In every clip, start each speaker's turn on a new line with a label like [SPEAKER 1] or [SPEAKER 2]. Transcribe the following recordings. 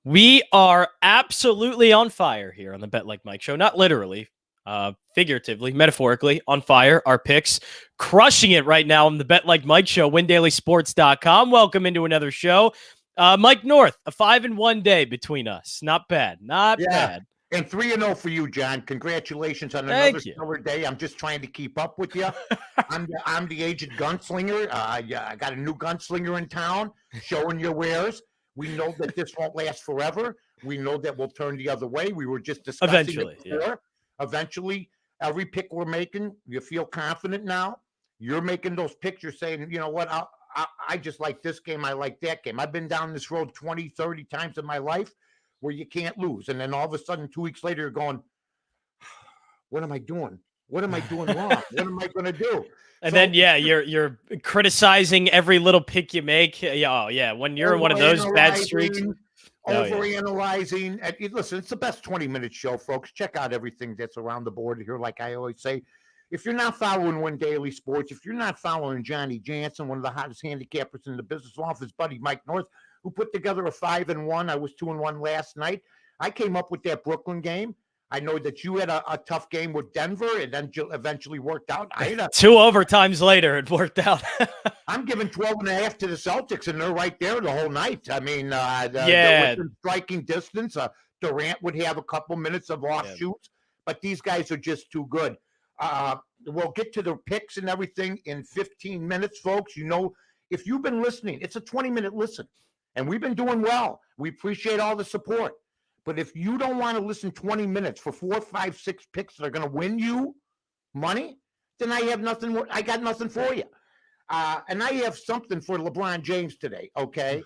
[SPEAKER 1] We are absolutely on fire here on the Bet Like Mike show. Not literally, figuratively, metaphorically on fire. Our picks crushing it right now on the Bet Like Mike show, windailysports.com. Welcome into another show. Mike North, a 5-1 day between us. Not bad. Not bad.
[SPEAKER 2] And 3-0 for you, John. Congratulations on another stellar day. I'm just trying to keep up with you. I'm the aged gunslinger. I got a new gunslinger in town showing your wares. We know that this won't last forever. We know that we'll turn the other way. We were just discussing it before. Yeah. Eventually, every pick we're making, you feel confident now. You're making those picks. You're saying, you know what, I just like this game. I like that game. I've been down this road 20, 30 times in my life where you can't lose. And then all of a sudden, 2 weeks later, you're going, what am I doing? What am I doing wrong? What am I going to do?
[SPEAKER 1] And then, you're criticizing every little pick you make. Yeah, when you're in one of those bad streaks.
[SPEAKER 2] Overanalyzing. Listen, it's the best 20-minute show, folks. Check out everything that's around the board here. Like I always say, if you're not following One Daily Sports, if you're not following Johnny Jansen, one of the hottest handicappers in the business, along with his buddy Mike North, who put together a 5-1. I was 2-1 last night. I came up with that Brooklyn game. I know that you had a tough game with Denver, and then eventually worked out. I had
[SPEAKER 1] 2 overtimes later, it worked out.
[SPEAKER 2] I'm giving 12.5 to the Celtics, and they're right there the whole night. I mean, they're within striking distance. Durant would have a couple minutes of offshoots, but these guys are just too good. We'll get to the picks and everything in 15 minutes, folks. You know, if you've been listening, it's a 20-minute listen, and we've been doing well. We appreciate all the support. But if you don't want to listen 20 minutes for 4, 5, 6 picks that are going to win you money, then I have nothing. I got nothing for you. And I have something for LeBron James today, okay?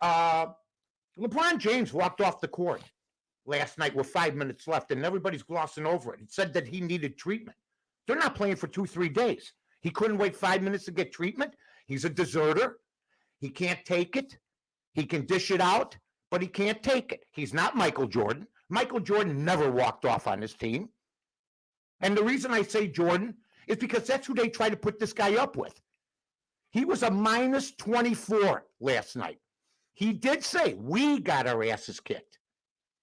[SPEAKER 2] LeBron James walked off the court last night with 5 minutes left, and everybody's glossing over it. It said that he needed treatment. They're not playing for 2-3 days. He couldn't wait 5 minutes to get treatment. He's a deserter. He can't take it. He can dish it out, but he can't take it. He's not Michael Jordan. Michael Jordan never walked off on his team. And the reason I say Jordan is because that's who they try to put this guy up with. He was a minus 24 last night. He did say, we got our asses kicked.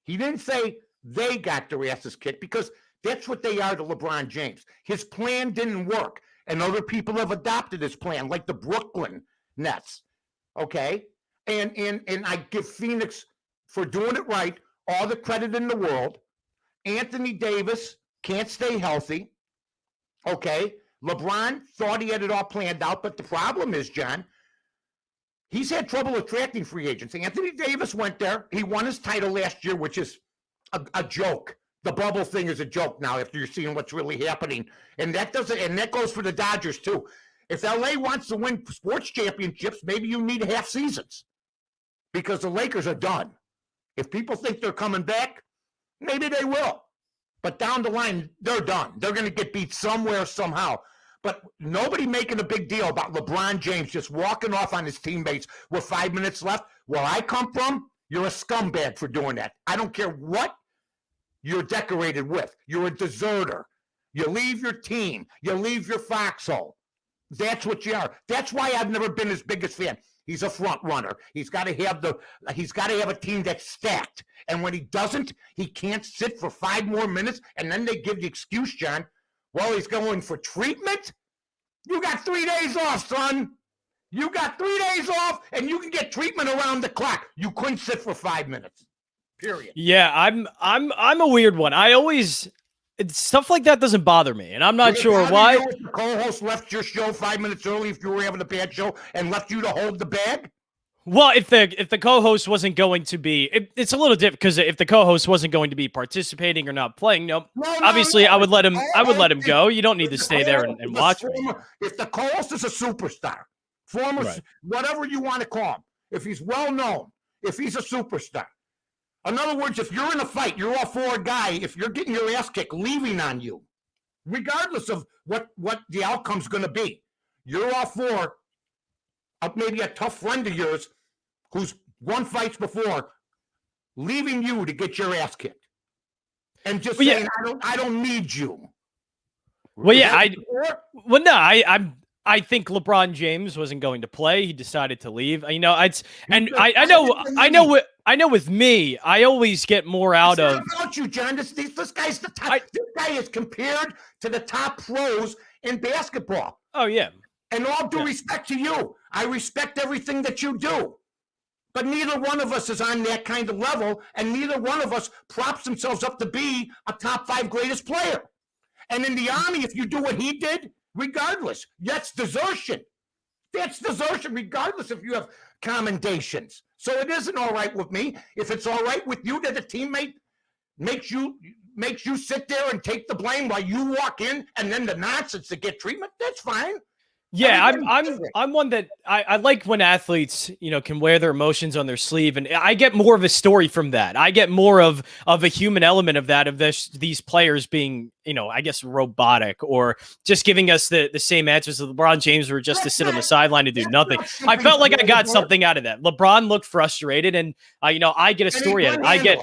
[SPEAKER 2] He didn't say they got their asses kicked, because that's what they are to LeBron James. His plan didn't work, and other people have adopted his plan, like the Brooklyn Nets, okay? And I give Phoenix, for doing it right, all the credit in the world. Anthony Davis can't stay healthy, okay? LeBron thought he had it all planned out, but the problem is, John, he's had trouble attracting free agents. Anthony Davis went there. He won his title last year, which is a joke. The bubble thing is a joke now after you're seeing what's really happening. And that goes for the Dodgers too. If LA wants to win sports championships, maybe you need half seasons, because the Lakers are done. If people think they're coming back, maybe they will. But down the line, they're done. They're going to get beat somewhere, somehow. But nobody making a big deal about LeBron James just walking off on his teammates with 5 minutes left. Where I come from, you're a scumbag for doing that. I don't care what you're decorated with. You're a deserter. You leave your team. You leave your foxhole. That's what you are. That's why I've never been his biggest fan. He's a front runner. He's got to have a team that's stacked. And when he doesn't, he can't sit for 5 more minutes. And then they give the excuse, John, well, he's going for treatment. You got 3 days off, son. You got 3 days off, and you can get treatment around the clock. You couldn't sit for 5 minutes. Period.
[SPEAKER 1] Yeah, I'm a weird one. Stuff like that doesn't bother me, and I'm not sure why.
[SPEAKER 2] The co-host left your show 5 minutes early if you were having a bad show and left you to hold the bag?
[SPEAKER 1] Well, if the co-host wasn't going to be, it's a little different, because if the co-host wasn't going to be participating or not playing, obviously I would let him. I would let him go. You don't need to stay there and watch me.
[SPEAKER 2] If the co-host is a superstar, whatever you want to call him, if he's well known, if he's a superstar. In other words, if you're in a fight, you're all for a guy, if you're getting your ass kicked, leaving on you, regardless of what the outcome's going to be, you're all for maybe a tough friend of yours who's won fights before, leaving you to get your ass kicked. And just saying, I don't need you.
[SPEAKER 1] Well, yeah, I think LeBron James wasn't going to play. He decided to leave. I know I know with me, I always get more out
[SPEAKER 2] It's not
[SPEAKER 1] of.
[SPEAKER 2] about you, John. This guy's the top. This guy is compared to the top pros in basketball.
[SPEAKER 1] Oh yeah.
[SPEAKER 2] And all due
[SPEAKER 1] Yeah.
[SPEAKER 2] respect to you, I respect everything that you do. But neither one of us is on that kind of level, and neither one of us props themselves up to be a top 5 greatest player. And in the Army, if you do what he did, regardless, that's desertion. That's desertion, regardless if you have commendations. So it isn't all right with me. If it's all right with you that a teammate makes you sit there and take the blame while you walk in, and then the nonsense to get treatment, that's fine.
[SPEAKER 1] Yeah,
[SPEAKER 2] Everybody's different.
[SPEAKER 1] I'm one that I like when athletes, can wear their emotions on their sleeve, and I get more of a story from that. I get more of a human element of that, of these players being, I guess robotic, or just giving us the same answers that LeBron James were just to sit on the sideline and do nothing. I felt like I got something out of that. LeBron looked frustrated, and I get a story out of it. I get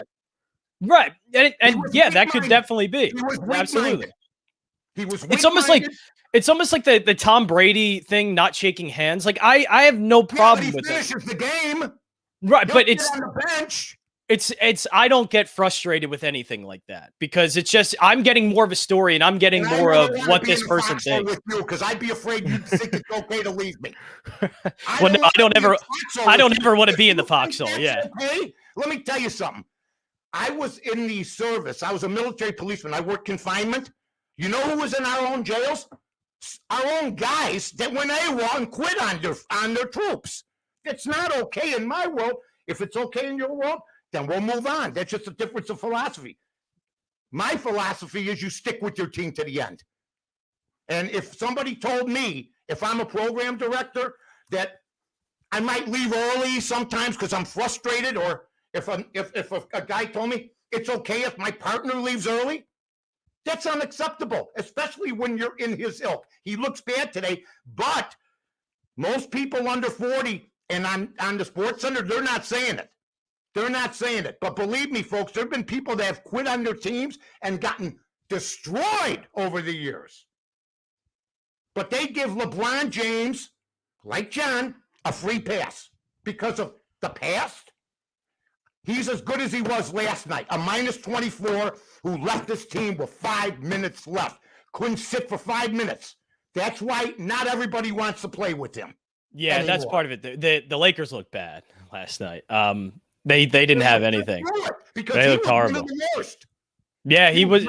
[SPEAKER 1] right, and yeah, that could definitely be absolutely.
[SPEAKER 2] He was.
[SPEAKER 1] It's almost like the Tom Brady thing, not shaking hands. Like I have no problem with that.
[SPEAKER 2] He finishes the game,
[SPEAKER 1] right? But it's
[SPEAKER 2] on the bench.
[SPEAKER 1] It's I don't get frustrated with anything like that, because it's just I'm getting more of a story, and I'm getting more of what this person thinks.
[SPEAKER 2] Because I'd be afraid you'd think it's okay to leave me.
[SPEAKER 1] Well, no, I don't ever want to be in the foxhole. Yeah.
[SPEAKER 2] Okay? Let me tell you something. I was in the service. I was a military policeman. I worked confinement. You know who was in our own jails? Our own guys that went AWOL and quit on their troops. It's not okay in my world. If it's okay in your world, then we'll move on. That's just a difference of philosophy. My philosophy is you stick with your team to the end. And if somebody told me, if I'm a program director, that I might leave early sometimes because I'm frustrated, or if a guy told me it's okay if my partner leaves early, that's unacceptable, especially when you're in his ilk. He looks bad today, but most people under 40 and on the Sports Center, they're not saying it. They're not saying it. But believe me, folks, there have been people that have quit on their teams and gotten destroyed over the years. But they give LeBron James, like John, a free pass because of the past. He's as good as he was last night, a -24 who left his team with 5 minutes left. Couldn't sit for 5 minutes. That's why not everybody wants to play with him.
[SPEAKER 1] Yeah,
[SPEAKER 2] anymore.
[SPEAKER 1] That's part of it. The Lakers looked bad last night. They didn't have anything. They looked horrible. Yeah, he was.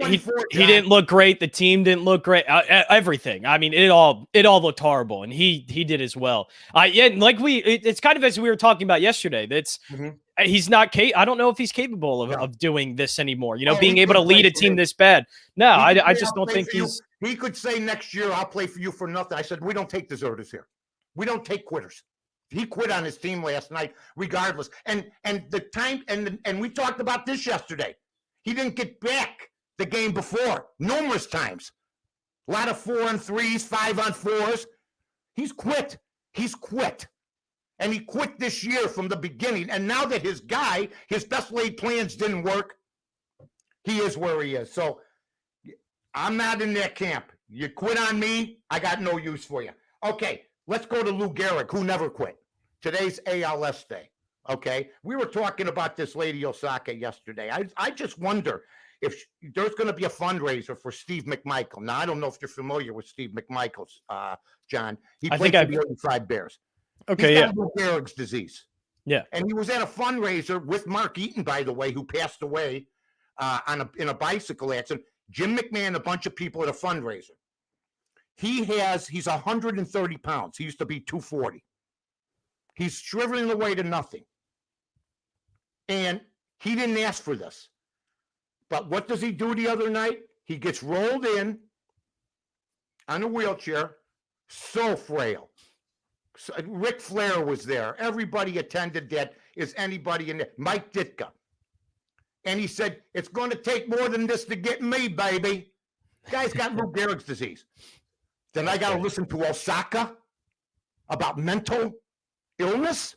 [SPEAKER 1] He didn't look great. The team didn't look great. Everything. I mean, it all looked horrible, and he did as well. Yeah, like it's kind of as we were talking about yesterday. That's he's not. I don't know if he's capable of doing this anymore. Being able to lead a team this bad. No, I just don't think he's.
[SPEAKER 2] He could say next year, "I'll play for you for nothing." I said, "We don't take deserters here. We don't take quitters." He quit on his team last night, regardless. And the time and we talked about this yesterday. He didn't get back the game before numerous times. A lot of 4-on-3s, 5-on-4s. He's quit. And he quit this year from the beginning. And now that his best laid plans didn't work, he is where he is. So I'm not in that camp. You quit on me, I got no use for you. Okay, let's go to Lou Gehrig, who never quit. Today's ALS day. Okay, we were talking about this Lady Osaka yesterday. I just wonder if there's going to be a fundraiser for Steve McMichael. Now, I don't know if you're familiar with Steve McMichael's, John. He played for the 85 Bears.
[SPEAKER 1] Okay,
[SPEAKER 2] He's got Lou Gehrig's disease.
[SPEAKER 1] Yeah.
[SPEAKER 2] And he was at a fundraiser with Mark Eaton, by the way, who passed away in a bicycle accident. Jim McMahon, a bunch of people at a fundraiser. He's 130 pounds. He used to be 240. He's shriveling away to nothing. And he didn't ask for this. But what does he do the other night? He gets rolled in on a wheelchair, so frail. So Ric Flair was there. Everybody attended that. Is anybody in there? Mike Ditka. And he said, "It's going to take more than this to get me, baby." Guy's got Lou Gehrig's disease. Then I got to listen to Osaka about mental illness.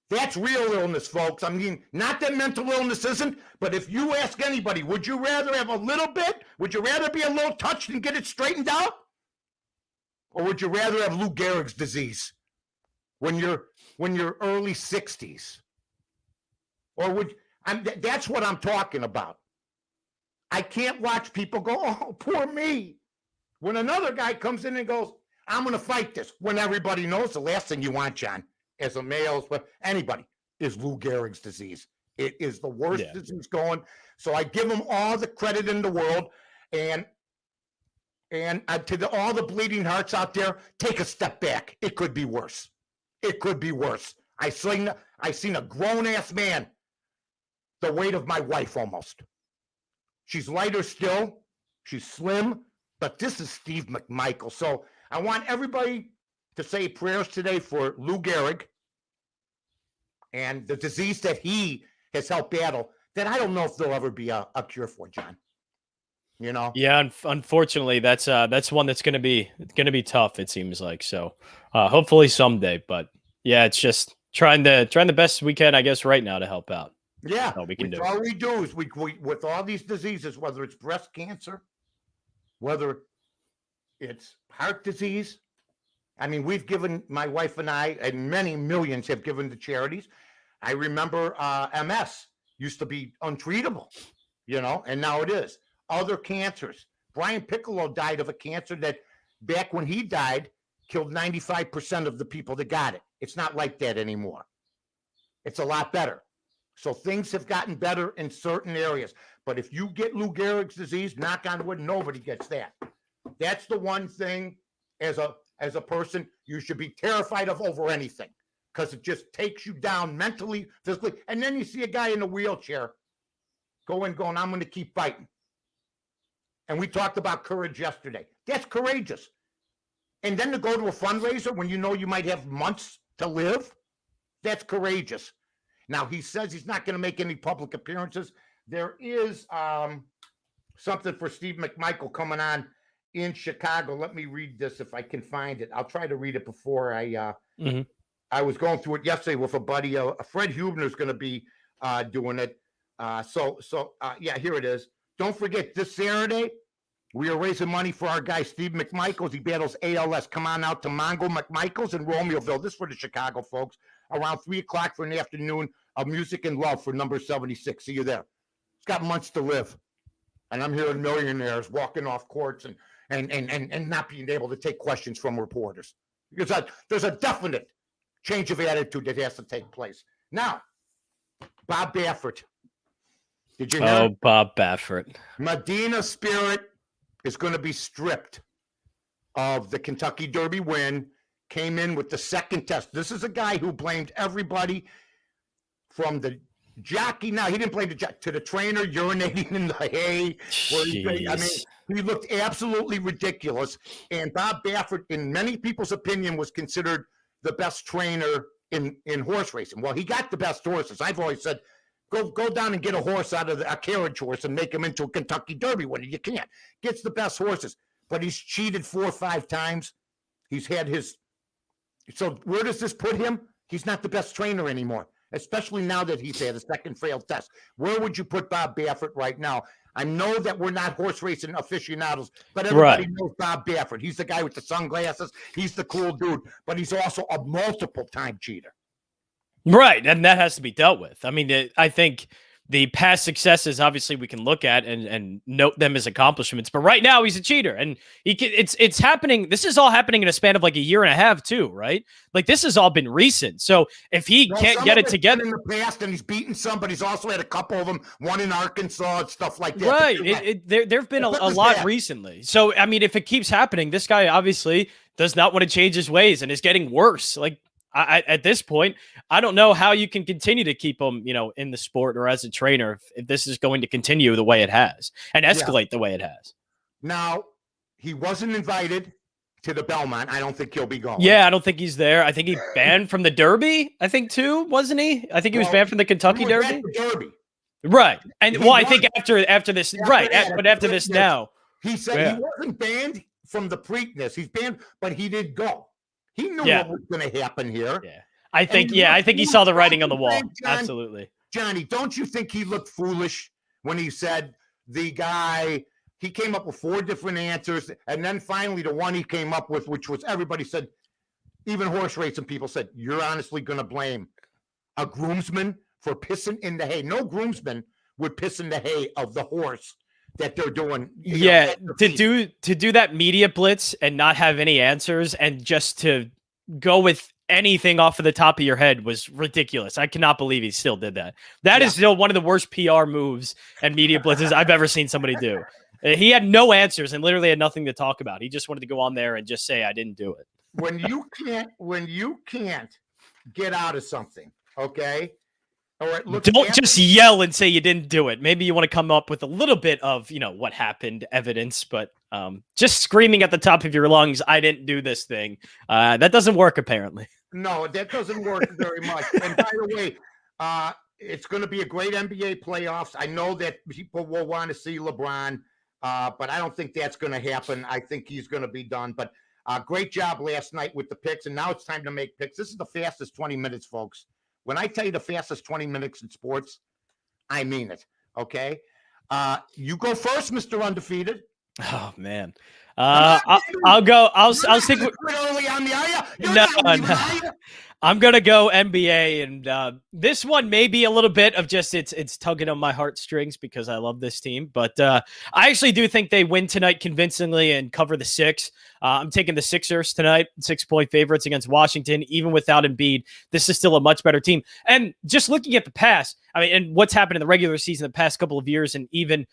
[SPEAKER 2] That's real illness, folks. I mean, not that mental illness isn't, but if you ask anybody, would you rather have a little bit? Would you rather be a little touched and get it straightened out? Or would you rather have Lou Gehrig's disease? when you're early 60s? Or that's what I'm talking about. I can't watch people go, oh, poor me. When another guy comes in and goes, I'm going to fight this, when everybody knows the last thing you want, John, as a male, but anybody, is Lou Gehrig's disease. It is the worst disease going. So I give him all the credit in the world. And to all the bleeding hearts out there, take a step back. It could be worse. It could be worse. I seen a grown-ass man, the weight of my wife almost. She's lighter still. She's slim. But this is Steve McMichael. So I want everybody to say prayers today for Lou Gehrig and the disease that he has helped battle that I don't know if there'll ever be a cure for, John. You know?
[SPEAKER 1] Yeah, unfortunately, that's one that's gonna be tough, it seems like. So hopefully someday. But yeah, it's just trying the best we can, I guess, right now to help out.
[SPEAKER 2] Yeah,
[SPEAKER 1] all we can do.
[SPEAKER 2] All we do is we with all these diseases, whether it's breast cancer, whether it's heart disease. I mean, we've given, my wife and I, and many millions have given to charities. I remember MS used to be untreatable, you know, and now it is. Other cancers. Brian Piccolo died of a cancer that back when he died, killed 95% of the people that got it. It's not like that anymore. It's a lot better. So things have gotten better in certain areas. But if you get Lou Gehrig's disease, knock on wood, nobody gets that. That's the one thing as a person you should be terrified of over anything, because it just takes you down mentally, physically. And then you see a guy in a wheelchair going, I'm going to keep fighting. And we talked about courage yesterday. That's courageous. And then to go to a fundraiser when you know you might have months to live, that's courageous. Now, he says he's not going to make any public appearances. There is something for Steve McMichael coming on in Chicago. Let me read this if I can find it. I'll try to read it before I was going through it yesterday with a buddy. Fred Hubner is going to be doing it. So yeah, here it is. Don't forget, this Saturday, we are raising money for our guy, Steve McMichaels. He battles ALS. Come on out to Mongo McMichaels in Romeoville. This is for the Chicago folks. Around 3 o'clock for an afternoon of music and love for number 76. See you there. It's got months to live. And I'm hearing millionaires walking off courts and not being able to take questions from reporters. Because there's a definite change of attitude that has to take place. Now, Bob Baffert. Did you hear?
[SPEAKER 1] Oh, Bob Baffert.
[SPEAKER 2] Medina Spirit is going to be stripped of the Kentucky Derby win. Came in with the second test. This is a guy who blamed everybody from the jockey. Now, he didn't blame the jockey, to the trainer urinating in the hay. He looked absolutely ridiculous. And Bob Baffert, in many people's opinion, was considered the best trainer in horse racing. Well, he got the best horses. I've always said, go down and get a horse out of a carriage horse and make him into a Kentucky Derby winner. You can't. Gets the best horses. But he's cheated 4 or 5 times. He's had his... So where does this put him? He's not the best trainer anymore, especially now that he's had a second failed test. Where would you put Bob Baffert right now? I know that we're not horse racing aficionados, but everybody knows Bob Baffert. He's the guy with the sunglasses. He's the cool dude, but he's also a multiple-time cheater.
[SPEAKER 1] Right, and that has to be dealt with. I mean, I think the past successes, obviously, we can look at and note them as accomplishments. But right now, he's a cheater, and it's happening. This is all happening in a span of like a year and a half, too, right? Like this has all been recent. So if he can't get it together
[SPEAKER 2] in the past, and he's beaten some, but he's also had a couple of them, one in Arkansas and stuff like that.
[SPEAKER 1] Right, there've been a lot recently. So I mean, if it keeps happening, this guy obviously does not want to change his ways, and is getting worse. Like. At this point, I don't know how you can continue to keep him, in the sport or as a trainer if this is going to continue the way it has and escalate the way it has.
[SPEAKER 2] Now, he wasn't invited to the Belmont. I don't think he'll be going.
[SPEAKER 1] Yeah, I don't think he's there. I think he's banned from the Derby, I think, too, wasn't he? I think he was banned from the Kentucky Derby. Right. And I think after this, but after this now.
[SPEAKER 2] He said he wasn't banned from the Preakness. He's banned, but he did go. He knew what was going to happen here.
[SPEAKER 1] Yeah. I think he saw the writing on the wall. Absolutely.
[SPEAKER 2] Johnny, don't you think he looked foolish when he said the guy, he came up with 4 different answers, and then finally the one he came up with, which was everybody said, even horse racing people said, you're honestly going to blame a groomsman for pissing in the hay. No groomsman would piss in the hay of the horse that they're doing.
[SPEAKER 1] Yeah, to do that media blitz and not have any answers and just to go with anything off of the top of your head was ridiculous. I cannot believe he still did that. That is still one of the worst PR moves and media blitzes I've ever seen somebody do. He had no answers and literally had nothing to talk about. He just wanted to go on there and just say, I didn't do it.
[SPEAKER 2] When you can't get out of something, okay? Or
[SPEAKER 1] don't just yell and say you didn't do it. Maybe you want to come up with a little bit of, what happened, evidence, but just screaming at the top of your lungs, I didn't do this thing. That doesn't work, apparently.
[SPEAKER 2] No, that doesn't work very much. And by the way, it's going to be a great NBA playoffs. I know that people will want to see LeBron, but I don't think that's going to happen. I think he's going to be done. But great job last night with the picks, and now it's time to make picks. This is the fastest 20 minutes, folks. When I tell you the fastest 20 minutes in sports, I mean it. Okay. You go first, Mr. Undefeated.
[SPEAKER 1] Oh man. I'll go. I'll stick with
[SPEAKER 2] early on the eye.
[SPEAKER 1] No. I'm gonna go NBA, and this one may be a little bit of just it's tugging on my heartstrings because I love this team, but I actually do think they win tonight convincingly and cover the 6. I'm taking the Sixers tonight, 6-point favorites against Washington. Even without Embiid, this is still a much better team. And just looking at the past, and what's happened in the regular season the past couple of years, and even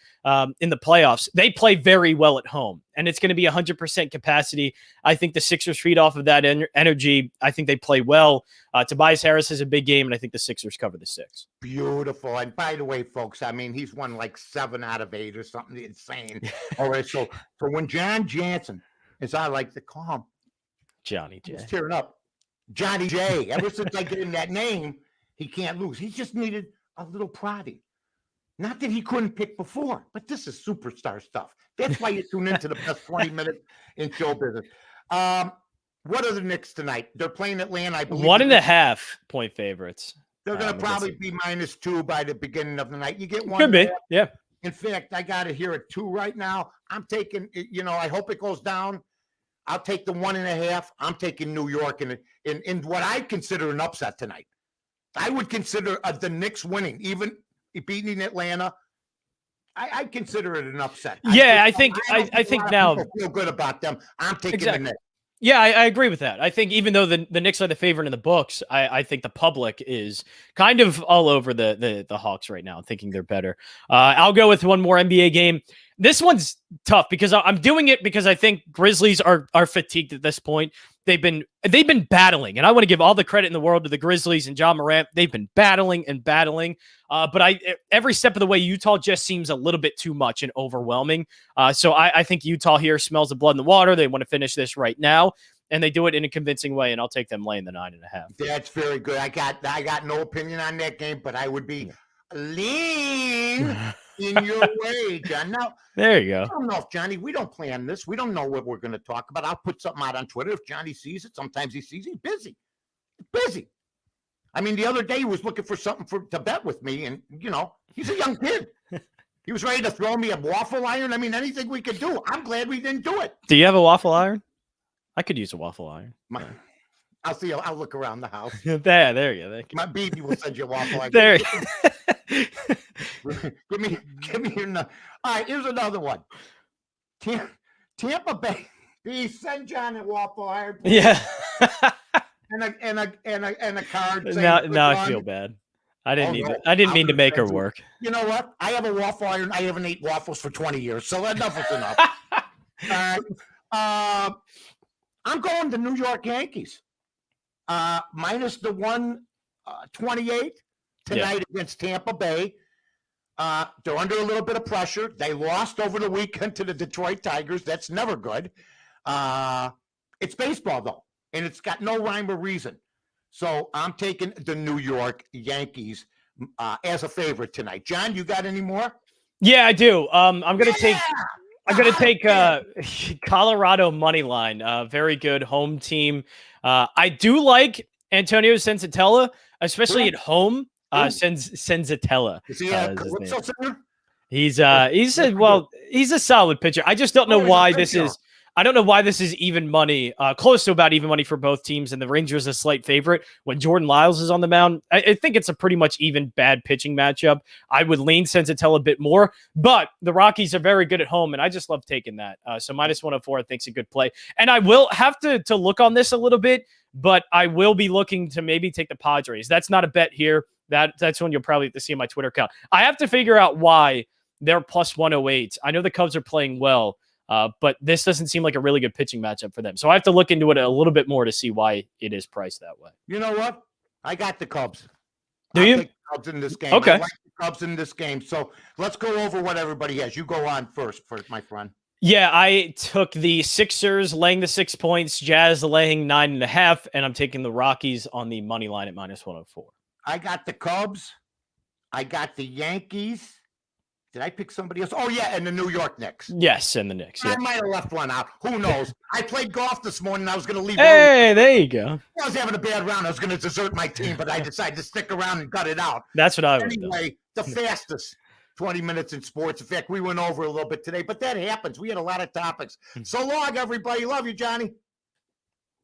[SPEAKER 1] in the playoffs, they play very well at home. And it's going to be 100% capacity. I think the Sixers feed off of that energy. I think they play well. Tobias Harris has a big game, and I think the Sixers cover the 6.
[SPEAKER 2] Beautiful. And by the way, folks, he's won like 7 out of 8 or something insane. All right, so when Jon Jansen, as I like to call him,
[SPEAKER 1] Johnny J.
[SPEAKER 2] He's tearing up. Johnny J. Ever since I gave him that name, he can't lose. He just needed a little prodding. Not that he couldn't pick before, but this is superstar stuff. That's why you tune into the best 20 minutes in show business. What are the Knicks tonight? They're playing Atlanta, I believe.
[SPEAKER 1] 1.5 point favorites.
[SPEAKER 2] They're going to probably be -2 by the beginning of the night. You get one.
[SPEAKER 1] Could be, yeah.
[SPEAKER 2] In fact, I got it here at 2 right now. I'm taking, I hope it goes down. I'll take the 1.5. I'm taking New York in what I consider an upset tonight. I would consider the Knicks winning, even beating Atlanta. I consider it an upset.
[SPEAKER 1] Yeah, I think now
[SPEAKER 2] feel good about them. I'm taking the Knicks.
[SPEAKER 1] Yeah, I agree with that. I think even though the Knicks are the favorite in the books, I think the public is kind of all over the Hawks right now, thinking they're better. I'll go with one more NBA game. This one's tough because I'm doing it because I think Grizzlies are fatigued at this point. They've been battling, and I want to give all the credit in the world to the Grizzlies and John Morant. They've been battling and battling, but every step of the way, Utah just seems a little bit too much and overwhelming. So I think Utah here smells the blood in the water. They want to finish this right now, and they do it in a convincing way. And I'll take them laying the 9.5.
[SPEAKER 2] That's very good. I got no opinion on that game, but I would be lean in your way, John. Now,
[SPEAKER 1] there you go.
[SPEAKER 2] I don't know if Johnny, we don't plan this. We don't know what we're going to talk about. I'll put something out on Twitter. If Johnny sees it, sometimes he sees it. He's busy. I mean, the other day he was looking for something to bet with me, and, he's a young kid. He was ready to throw me a waffle iron. I mean, anything we could do. I'm glad we didn't do it.
[SPEAKER 1] Do you have a waffle iron? I could use a waffle iron.
[SPEAKER 2] I'll see. I'll look around the house.
[SPEAKER 1] There you go. Thank you.
[SPEAKER 2] My baby will send you a waffle iron.
[SPEAKER 1] There.
[SPEAKER 2] Give me your. All right, here's another one. Tampa Bay. Please send John a waffle iron. Please.
[SPEAKER 1] Yeah.
[SPEAKER 2] and a card.
[SPEAKER 1] Now I feel bad. I didn't mean to make her work.
[SPEAKER 2] You know what? I have a waffle iron. I haven't ate waffles for 20 years, so enough is enough. I'm going to New York Yankees. Minus the 128 tonight against Tampa Bay. They're under a little bit of pressure. They lost over the weekend to the Detroit Tigers. That's never good. It's baseball, though, and it's got no rhyme or reason. So I'm taking the New York Yankees as a favorite tonight. John, you got any more?
[SPEAKER 1] Yeah, I do. I'm going to take Colorado money line. Very good home team. I do like Antonio Senzatella, especially at home. Senzatella.
[SPEAKER 2] Is he a Calypso singer?
[SPEAKER 1] He's a solid pitcher. I just don't know why this is. I don't know why this is even money, close to about even money for both teams, and the Rangers a slight favorite when Jordan Lyles is on the mound. I think it's a pretty much even bad pitching matchup. I would lean Senzatella a bit more, but the Rockies are very good at home, and I just love taking that. So minus 104, I think is a good play. And I will have to look on this a little bit, but I will be looking to maybe take the Padres. That's not a bet here. That's one you'll probably have to see on my Twitter account. I have to figure out why they're plus 108. I know the Cubs are playing well, but this doesn't seem like a really good pitching matchup for them. So I have to look into it a little bit more to see why it is priced that way.
[SPEAKER 2] You know what? I got the Cubs.
[SPEAKER 1] Do you?
[SPEAKER 2] Take the Cubs in this game.
[SPEAKER 1] Okay.
[SPEAKER 2] I like the Cubs in this game. So let's go over what everybody has. You go on first, my friend.
[SPEAKER 1] Yeah, I took the Sixers laying the 6 points, Jazz laying 9.5, and I'm taking the Rockies on the money line at minus 104.
[SPEAKER 2] I got the Cubs. I got the Yankees. Did I pick somebody else? Oh, yeah, and the New York Knicks.
[SPEAKER 1] Yes, and the Knicks. Yeah.
[SPEAKER 2] I might have left one out. Who knows? I played golf this morning. I was going to leave.
[SPEAKER 1] Hey, there you go.
[SPEAKER 2] I was having a bad round. I was going to desert my team, but I decided to stick around and gut it out.
[SPEAKER 1] That's what I would do.
[SPEAKER 2] Anyway, the fastest 20 minutes in sports. In fact, we went over a little bit today, but that happens. We had a lot of topics. So long, everybody. Love you, Johnny.